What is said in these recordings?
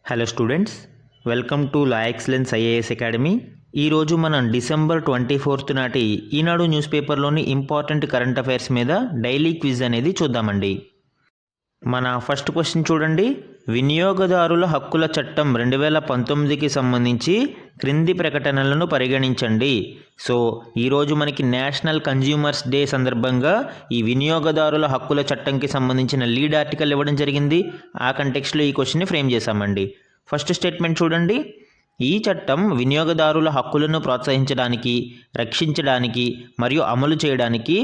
Hello students, welcome to law excellence IAS academy. ఈరోజు మనం December 24 నాటి ఈనాడు న్యూస్ పేపర్లోని ఇంపార్టెంట్ కరెంట్ అఫైర్స్ మీద daily quiz అనేది చూద్దామండి. మన ఫస్ట్ క్వశ్చన్ చూడండి. వినియోగదారుల హక్కుల చట్టం 2019కి సంబంధించి క్రింది ప్రకటనలను పరిగణించండి. సో ఈరోజు మనకి నేషనల్ కన్జ్యూమర్స్ డే సందర్భంగా ఈ వినియోగదారుల హక్కుల చట్టంకి సంబంధించిన లీడ్ ఆర్టికల్ ఇవ్వడం జరిగింది. ఆ కంటెక్స్ట్లో ఈ క్వశ్చన్ని ఫ్రేమ్ చేశామండి. ఫస్ట్ స్టేట్మెంట్ చూడండి. ఈ చట్టం వినియోగదారుల హక్కులను ప్రోత్సహించడానికి, రక్షించడానికి మరియు అమలు చేయడానికి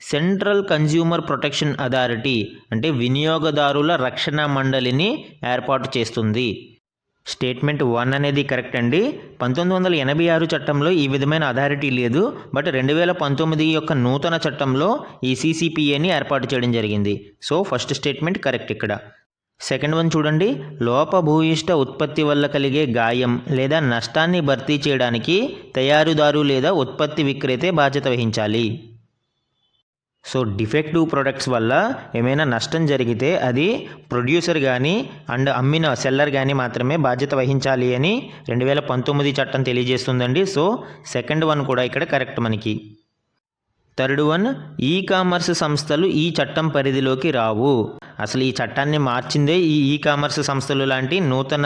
సెంట్రల్ కన్జ్యూమర్ ప్రొటెక్షన్ అథారిటీ అంటే వినియోగదారుల రక్షణ మండలిని ఏర్పాటు చేస్తుంది. స్టేట్మెంట్ 1 అనేది కరెక్ట్ అండి. 1986 చట్టంలో ఈ విధమైన అథారిటీ లేదు. బట్ 2019 యొక్క నూతన చట్టంలో ఈ CCPAని ఏర్పాటు చేయడం జరిగింది. సో ఫస్ట్ స్టేట్మెంట్ కరెక్ట్ ఇక్కడ. సెకండ్ వన్ చూడండి. లోపభూయిష్ట ఉత్పత్తి వల్ల కలిగే గాయం లేదా నష్టాన్ని భర్తీ చేయడానికి తయారీదారు లేదా ఉత్పత్తి విక్రేతే బాధ్యత వహించాలి. సో డిఫెక్టివ్ ప్రొడక్ట్స్ వల్ల ఏమైనా నష్టం జరిగితే అది ప్రొడ్యూసర్ కానీ అండ్ అమ్మిన సెల్లర్ కానీ మాత్రమే బాధ్యత వహించాలి అని 2019 చట్టం తెలియజేస్తుందండి. సో సెకండ్ వన్ కూడా ఇక్కడ కరెక్ట్ మనకి. థర్డ్ వన్, ఈ కామర్స్ సంస్థలు ఈ చట్టం పరిధిలోకి రావు. అసలు ఈ చట్టాన్ని మార్చిందే ఈ కామర్స్ సంస్థలు లాంటి నూతన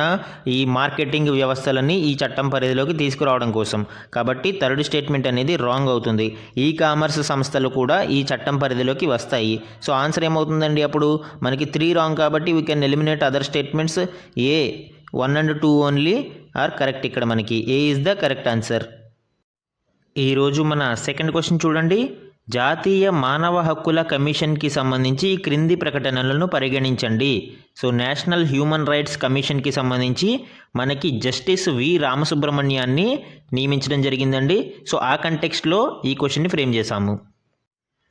ఈ మార్కెటింగ్ వ్యవస్థలని ఈ చట్టం పరిధిలోకి తీసుకురావడం కోసం. కాబట్టి థర్డ్ స్టేట్మెంట్ అనేది రాంగ్ అవుతుంది. ఈ కామర్స్ సంస్థలు కూడా ఈ చట్టం పరిధిలోకి వస్తాయి. సో ఆన్సర్ ఏమవుతుందండి? అప్పుడు మనకి 3 రాంగ్ కాబట్టి we can eliminate other statements. A 1 and 2 only are correct. ఇక్కడ మనకి A is the correct answer. ఈరోజు మన సెకండ్ క్వశ్చన్ చూడండి. జాతీయ మానవ హక్కుల కమిషన్కి సంబంధించి ఈ క్రింది ప్రకటనలను పరిగణించండి. సో నేషనల్ హ్యూమన్ రైట్స్ కమిషన్కి సంబంధించి మనకి జస్టిస్ వి రామసుబ్రహ్మణ్యాన్ని నియమించడం జరిగిందండి. సో ఆ కంటెక్స్ట్లో ఈ క్వశ్చన్ని ఫ్రేమ్ చేశాము.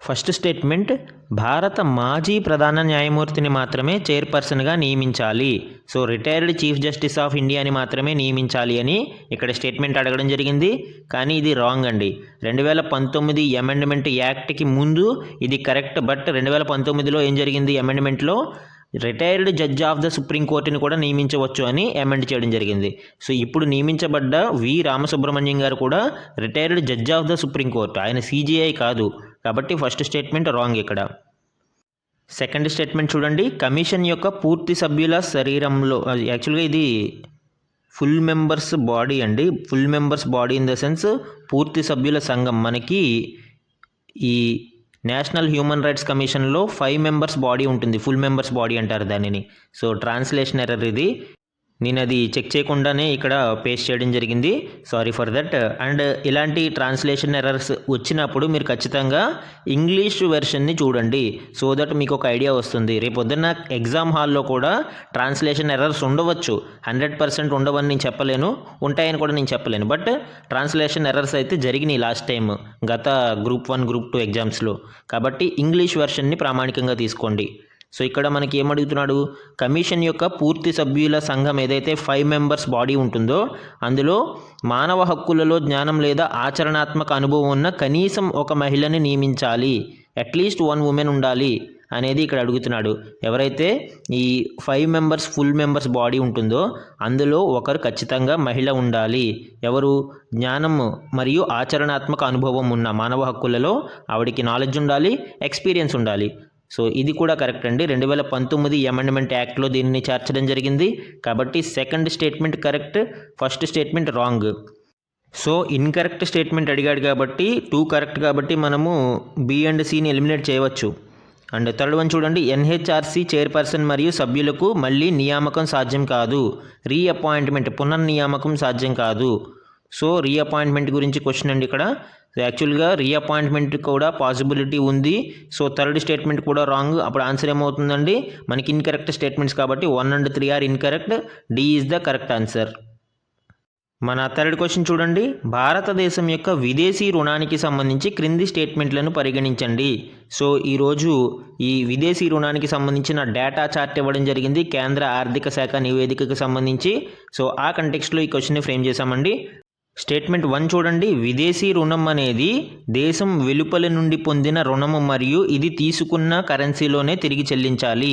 ఫస్ట్ స్టేట్మెంట్, భారత మాజీ ప్రధాన న్యాయమూర్తిని మాత్రమే చైర్పర్సన్గా నియమించాలి. So retired chief justice of ఇండియాని మాత్రమే నియమించాలి అని ఇక్కడ స్టేట్మెంట్ అడగడం జరిగింది. కానీ ఇది రాంగ్ అండి. 2019 అమెండ్మెంట్ యాక్ట్కి ముందు ఇది కరెక్ట్. బట్ 2019లో ఏం జరిగింది? అమెండ్మెంట్లో రిటైర్డ్ జడ్జ్ ఆఫ్ ద సుప్రీంకోర్టుని కూడా నియమించవచ్చు అని అమెండ్ చేయడం జరిగింది. సో ఇప్పుడు నియమించబడ్డ వి రామసుబ్రహ్మణ్యం గారు కూడా retired judge of the supreme court, ఆయన CJI కాదు. కాబట్టి ఫస్ట్ స్టేట్మెంట్ రాంగ్ ఇక్కడ. సెకండ్ స్టేట్మెంట్ చూడండి. కమిషన్ యొక్క పూర్తి సభ్యుల శరీరంలో, యాక్చువల్గా ఇది ఫుల్ మెంబర్స్ బాడీ అండి. Full members body in the sense పూర్తి సభ్యుల సంఘం. మనకి ఈ నేషనల్ హ్యూమన్ రైట్స్ కమిషన్లో 5 మెంబర్స్ బాడీ ఉంటుంది. ఫుల్ మెంబర్స్ బాడీ అంటారు దానిని. సో ట్రాన్స్లేషన్ ఎర్రర్ ఇది. నేను అది చెక్ చేయకుండానే ఇక్కడ పేస్ట్ చేయడం జరిగింది. Sorry for that. అండ్ ఇలాంటి ట్రాన్స్లేషన్ ఎర్రర్స్ వచ్చినప్పుడు మీరు ఖచ్చితంగా ఇంగ్లీష్ వెర్షన్ని చూడండి. సో దట్ మీకు ఒక ఐడియా వస్తుంది. రేపొద్దున్న ఎగ్జామ్ హాల్లో కూడా ట్రాన్స్లేషన్ ఎర్రర్స్ ఉండవచ్చు. 100% ఉండవని నేను చెప్పలేను, ఉంటాయని కూడా నేను చెప్పలేను. బట్ ట్రాన్స్లేషన్ ఎర్రర్స్ అయితే జరిగినాయి లాస్ట్ టైం గత గ్రూప్ 1 గ్రూప్ 2 ఎగ్జామ్స్లో. కాబట్టి ఇంగ్లీష్ వెర్షన్ని ప్రామాణికంగా తీసుకోండి. సో ఇక్కడ మనకి ఏమడుగుతున్నాడు? కమిషన్ యొక్క పూర్తి సభ్యుల సంఘం ఏదైతే 5 మెంబర్స్ బాడీ ఉంటుందో అందులో మానవ హక్కులలో జ్ఞానం లేదా ఆచరణాత్మక అనుభవం ఉన్న కనీసం ఒక మహిళని నియమించాలి. అట్లీస్ట్ 1 ఉమెన్ ఉండాలి అనేది ఇక్కడ అడుగుతున్నాడు. ఎవరైతే ఈ 5 మెంబర్స్ ఫుల్ మెంబర్స్ బాడీ ఉంటుందో అందులో ఒకరు ఖచ్చితంగా మహిళ ఉండాలి. ఎవరు? జ్ఞానం మరియు ఆచరణాత్మక అనుభవం ఉన్న మానవ హక్కులలో ఆవిడికి నాలెడ్జ్ ఉండాలి, ఎక్స్పీరియన్స్ ఉండాలి. సో ఇది కూడా కరెక్ట్ అండి. 2019 అమెండ్మెంట్ యాక్ట్లో దీనిని చేర్చడం జరిగింది. కాబట్టి second statement correct, first statement wrong. So incorrect statement అడిగాడు కాబట్టి 2 కరెక్ట్ కాబట్టి మనము B and Cని ఎలిమినేట్ చేయవచ్చు. అండ్ థర్డ్ వన్ చూడండి. NHRC చైర్పర్సన్ మరియు సభ్యులకు మళ్ళీ నియామకం సాధ్యం కాదు. రీఅపాయింట్మెంట్, పునర్నియామకం సాధ్యం కాదు. సో రీఅపాయింట్మెంట్ గురించి క్వశ్చన్ అండి ఇక్కడ. యాక్చువల్గా రీఅపాయింట్మెంట్ కూడా పాసిబిలిటీ ఉంది. సో థర్డ్ స్టేట్మెంట్ కూడా రాంగ్. అప్పుడు ఆన్సర్ ఏమవుతుందండి? మనకి ఇన్కరెక్ట్ స్టేట్మెంట్స్ కాబట్టి 1 and 3 are incorrect. D is the correct answer. మన థర్డ్ క్వశ్చన్ చూడండి. భారతదేశం యొక్క విదేశీ రుణానికి సంబంధించి క్రింది స్టేట్మెంట్లను పరిగణించండి. సో ఈరోజు ఈ విదేశీ రుణానికి సంబంధించిన డేటా చార్ట్ ఇవ్వడం జరిగింది కేంద్ర ఆర్థిక శాఖ నివేదికకు సంబంధించి. సో ఆ కంటెక్స్ట్లో ఈ క్వశ్చన్ని ఫ్రేమ్ చేశామండి. స్టేట్మెంట్ 1 చూడండి. విదేశీ రుణం అనేది దేశం వెలుపల నుండి పొందిన రుణము మరియు ఇది తీసుకున్న కరెన్సీలోనే తిరిగి చెల్లించాలి.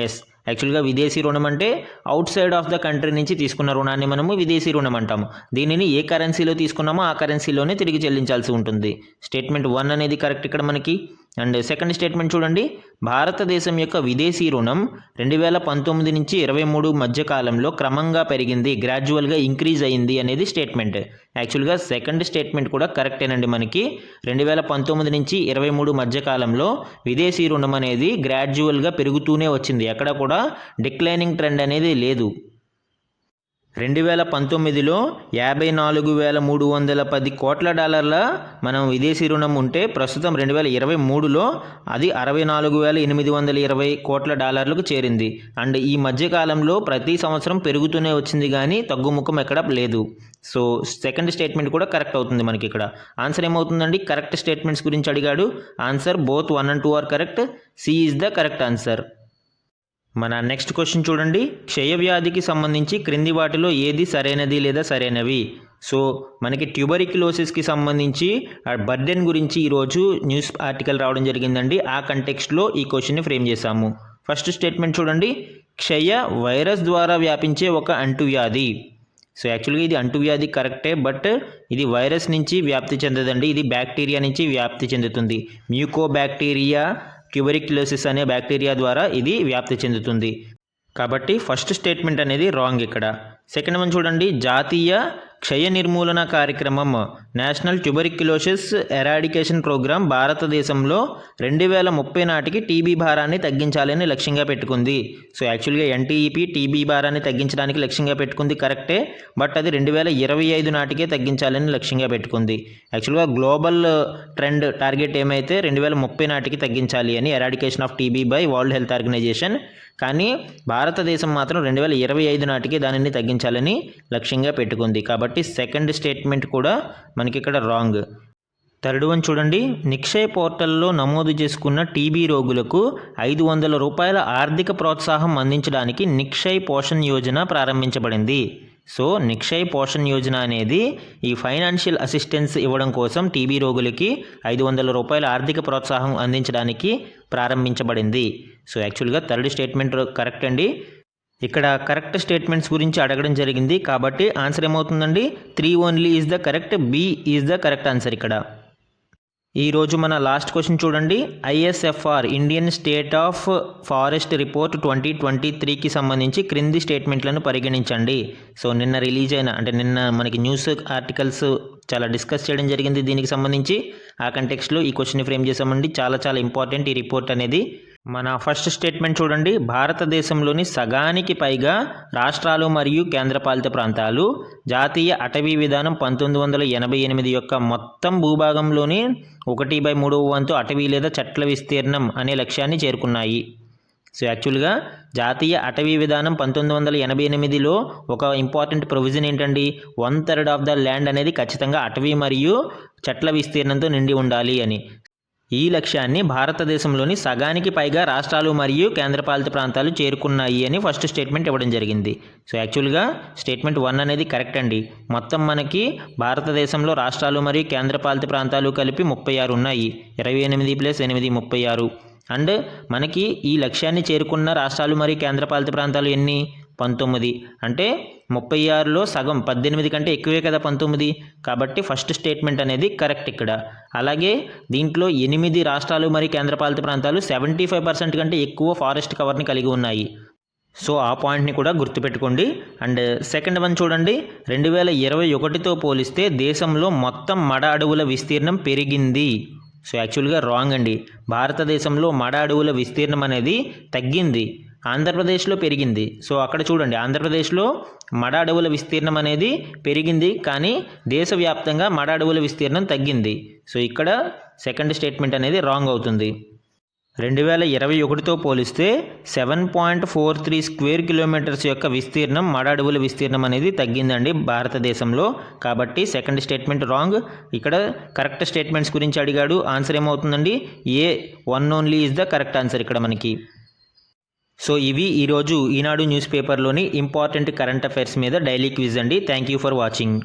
ఎస్, యాక్చువల్గా విదేశీ రుణం అంటే out side of the country నుంచి తీసుకున్న రుణాన్ని మనము విదేశీ రుణం అంటాము. దీనిని ఏ కరెన్సీలో తీసుకున్నామో ఆ కరెన్సీలోనే తిరిగి చెల్లించాల్సి ఉంటుంది. స్టేట్మెంట్ 1 అనేది కరెక్ట్ ఇక్కడ మనకి. అండ్ సెకండ్ స్టేట్మెంట్ చూడండి, భారతదేశం యొక్క విదేశీ రుణం 2019 నుంచి 23 మధ్య కాలంలో క్రమంగా పెరిగింది, గ్రాడ్యువల్గా ఇంక్రీజ్ అయ్యింది అనేది స్టేట్మెంట్. యాక్చువల్గా సెకండ్ స్టేట్మెంట్ కూడా కరెక్టేనండి. మనకి 2019 నుంచి 23 మధ్య కాలంలో విదేశీ రుణం అనేది గ్రాడ్యువల్గా పెరుగుతూనే వచ్చింది, ఎక్కడ కూడా డిక్లైనింగ్ ట్రెండ్ అనేది లేదు. 2019లో $54,310 కోట్ల మనం విదేశీ రుణం ఉంటే ప్రస్తుతం 2023లో అది $64,820 కోట్ల చేరింది. అండ్ ఈ మధ్యకాలంలో ప్రతి సంవత్సరం పెరుగుతూనే వచ్చింది కానీ తగ్గుముఖం ఎక్కడ లేదు. సో సెకండ్ స్టేట్మెంట్ కూడా కరెక్ట్ అవుతుంది మనకి. ఇక్కడ ఆన్సర్ ఏమవుతుందండి? కరెక్ట్ స్టేట్మెంట్స్ గురించి అడిగాడు. Answer both 1 and 2 are correct. C is the correct answer. మన నెక్స్ట్ క్వశ్చన్ చూడండి, క్షయవ్యాధికి సంబంధించి క్రింది వాటిలో ఏది సరైనది లేదా సరైనవి? సో మనకి ట్యూబరిక్యులోసిస్కి సంబంధించి బర్డెన్ గురించి ఈరోజు న్యూస్ ఆర్టికల్ రావడం జరిగిందండి. ఆ కంటెక్స్ట్లో ఈ క్వశ్చన్ని ఫ్రేమ్ చేశాము. ఫస్ట్ స్టేట్మెంట్ చూడండి, క్షయ వైరస్ ద్వారా వ్యాపించే ఒక అంటువ్యాధి. సో యాక్చువల్గా ఇది అంటువ్యాధి కరెక్టే, బట్ ఇది వైరస్ నుంచి వ్యాప్తి చెందదండి, ఇది బ్యాక్టీరియా నుంచి వ్యాప్తి చెందుతుంది. మ్యూకోబ్యాక్టీరియా ట్యూబరిక్యులోసిస్ అనే బ్యాక్టీరియా ద్వారా ఇది వ్యాప్తి చెందుతుంది. కాబట్టి ఫస్ట్ స్టేట్మెంట్ అనేది రాంగ్ ఇక్కడ. సెకండ్ వన్ చూడండి, జాతీయ క్షయ నిర్మూలన కార్యక్రమం నేషనల్ ట్యూబరిక్యులోసిస్ ఎరాడికేషన్ ప్రోగ్రామ్ భారతదేశంలో 2030 నాటికి టీబీ భారాన్ని తగ్గించాలని లక్ష్యంగా పెట్టుకుంది. సో యాక్చువల్గా ఎన్టీఈపీ టీబీ భారాన్ని తగ్గించడానికి లక్ష్యంగా పెట్టుకుంది కరెక్టే, బట్ అది 2025 నాటికే తగ్గించాలని లక్ష్యంగా పెట్టుకుంది. యాక్చువల్గా గ్లోబల్ ట్రెండ్ టార్గెట్ ఏమైతే 2030 నాటికి తగ్గించాలి అని, eradication of TB by World Health Organization, కానీ భారతదేశం మాత్రం 2025 నాటికి దానిని తగ్గించాలని లక్ష్యంగా పెట్టుకుంది. కాబట్టి సెకండ్ స్టేట్మెంట్ కూడా మనకి ఇక్కడ రాంగ్. థర్డ్ వన్ చూడండి, నిక్షయ్ పోర్టల్లో నమోదు చేసుకున్న టీబీ రోగులకు $500 ఆర్థిక ప్రోత్సాహం అందించడానికి నిక్షయ్ పోషణ్ యోజన ప్రారంభించబడింది. సో నిక్షయ్ పోషణ్ యోజన అనేది ఈ ఫైనాన్షియల్ అసిస్టెన్స్ ఇవ్వడం కోసం టీబీ రోగులకి $500 ఆర్థిక ప్రోత్సాహం అందించడానికి ప్రారంభించబడింది. సో యాక్చువల్గా థర్డ్ స్టేట్మెంట్ కరెక్ట్ అండి. ఇక్కడ కరెక్ట్ స్టేట్మెంట్స్ గురించి అడగడం జరిగింది కాబట్టి ఆన్సర్ ఏమవుతుందండి? 3 only is the correct, B is the correct answer ఇక్కడ. ఈరోజు మన లాస్ట్ క్వశ్చన్ చూడండి, ISFR Indian state of forest report 2023కి సంబంధించి క్రింది స్టేట్మెంట్లను పరిగణించండి. సో నిన్న రిలీజ్ అయిన నిన్న మనకి న్యూస్ ఆర్టికల్స్ చాలా డిస్కస్ చేయడం జరిగింది దీనికి సంబంధించి. ఆ కంటెక్స్ట్లో ఈ క్వశ్చన్ని ఫ్రేమ్ చేసామండి. చాలా ఇంపార్టెంట్ ఈ రిపోర్ట్ అనేది. మన ఫస్ట్ స్టేట్మెంట్ చూడండి, భారతదేశంలోని సగానికి పైగా రాష్ట్రాలు మరియు కేంద్రపాలిత ప్రాంతాలు జాతీయ అటవీ విధానం 1988 యొక్క మొత్తం భూభాగంలోని 1/3 వంతు అటవీ లేదా చెట్ల విస్తీర్ణం అనే లక్ష్యాన్ని చేరుకున్నాయి. సో యాక్చువల్గా జాతీయ అటవీ విధానం 1988లో ఒక ఇంపార్టెంట్ ప్రొవిజన్ ఏంటండి, 1/3 ఆఫ్ ద ల్యాండ్ అనేది ఖచ్చితంగా అటవీ మరియు చెట్ల విస్తీర్ణంతో నిండి ఉండాలి అని. ఈ లక్ష్యాన్ని భారతదేశంలోని సగానికి పైగా రాష్ట్రాలు మరియు కేంద్రపాలిత ప్రాంతాలు చేరుకున్నాయి అని ఫస్ట్ స్టేట్మెంట్ ఇవ్వడం జరిగింది. సో యాక్చువల్గా స్టేట్మెంట్ 1 అనేది కరెక్ట్ అండి. మొత్తం మనకి భారతదేశంలో రాష్ట్రాలు మరియు కేంద్రపాలిత ప్రాంతాలు కలిపి 36 ఉన్నాయి. 28 + 8 36. అండ్ మనకి ఈ లక్ష్యాన్ని చేరుకున్న రాష్ట్రాలు మరియు కేంద్రపాలిత ప్రాంతాలు ఎన్ని? 19. అంటే 36లో సగం 18 కంటే ఎక్కువే కదా 19. కాబట్టి ఫస్ట్ స్టేట్మెంట్ అనేది కరెక్ట్ ఇక్కడ. అలాగే దీంట్లో 8 రాష్ట్రాలు మరియు కేంద్రపాలిత ప్రాంతాలు 75% కంటే ఎక్కువ ఫారెస్ట్ కవర్ని కలిగి ఉన్నాయి. సో ఆ పాయింట్ని కూడా గుర్తుపెట్టుకోండి. అండ్ సెకండ్ వన్ చూడండి, 2021తో పోలిస్తే దేశంలో మొత్తం మడ అడవుల విస్తీర్ణం పెరిగింది. సో యాక్చువల్గా రాంగ్ అండి. భారతదేశంలో మడ అడవుల విస్తీర్ణం అనేది తగ్గింది, ఆంధ్రప్రదేశ్లో పెరిగింది. సో అక్కడ చూడండి, ఆంధ్రప్రదేశ్లో మడ అడవుల విస్తీర్ణం అనేది పెరిగింది, కానీ దేశవ్యాప్తంగా మడ అడవుల విస్తీర్ణం తగ్గింది. సో ఇక్కడ సెకండ్ స్టేట్మెంట్ అనేది రాంగ్ అవుతుంది. 2021తో పోలిస్తే 7.43 స్క్వేర్ కిలోమీటర్స్ యొక్క విస్తీర్ణం మడ అడవుల విస్తీర్ణం అనేది తగ్గిందండి భారతదేశంలో. కాబట్టి సెకండ్ స్టేట్మెంట్ రాంగ్. ఇక్కడ కరెక్ట్ స్టేట్మెంట్స్ గురించి అడిగాడు. ఆన్సర్ ఏమవుతుందండి? ఏ 1 only is the correct answer ఇక్కడ మనకి. సో ఇవి ఈరోజు ఈనాడు న్యూస్ పేపర్లోని ఇంపార్టెంట్ కరెంట్ అఫైర్స్ మీద డైలీ క్విజ్ అండి. Thank you for watching.